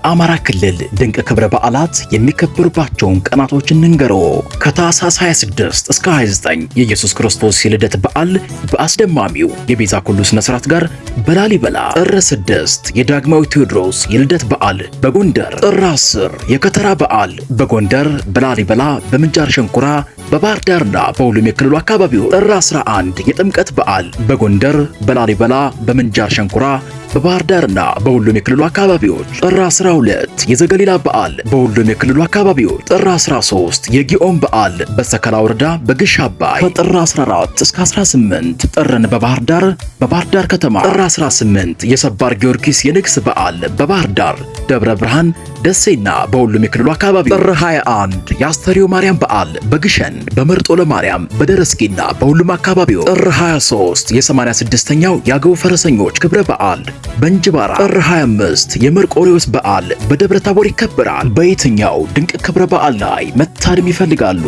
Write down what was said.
በአማራ ክልል ድንቅ ክብረ በዓላት የሚከበሩባቸውን ቀናቶች እንንገሮ። ከታኅሳስ 26 እስከ 29 የኢየሱስ ክርስቶስ የልደት በዓል በአስደማሚው የቤዛ ኩሉ ስነ ስርዓት ጋር በላሊበላ፣ ጥር 6 የዳግማዊ ቴዎድሮስ የልደት በዓል በጎንደር፣ ጥር 10 የከተራ በዓል በጎንደር፣ በላሊበላ፣ በምንጃር ሸንኮራ፣ በባህር ዳርና በሁሉም የክልሉ አካባቢዎች፣ ጥር 11 የጥምቀት በዓል በጎንደር፣ በላሊበላ፣ በምንጃር ሸንኮራ፣ በባህር ዳርና በሁሉም የክልሉ አካባቢዎች፣ ጥር 12 የዘገሊላ በዓል በሁሉም የክልሉ አካባቢዎች፣ ጥር 13 የጊዮን በዓል በሰከላ ወረዳ በግሽ አባይ፣ ከጥር 14 እስከ 18 ጥርን በባህር ዳር ከተማ፣ ጥር 18 የሰባር ጊዮርጊስ የንግስ በዓል በባህር ዳር፣ ደብረ ብርሃን፣ ደሴና በሁሉም የክልሉ አካባቢዎች፣ ጥር 21 የአስተርዮ ማርያም በዓል በግሸን፣ በመርጦ ለማርያም፣ በደረስጌና በሁሉም አካባቢዎች፣ ጥር 23 የ86ኛው የአገው ፈረሰኞች ክብረ በዓል በእንጅባራ፣ ጥር 25 የመርቆሪዎስ በዓል በደብረ ታቦር ይከበራል። በየትኛው ድንቅ ክብረ በዓል ላይ መታደም ይፈልጋሉ?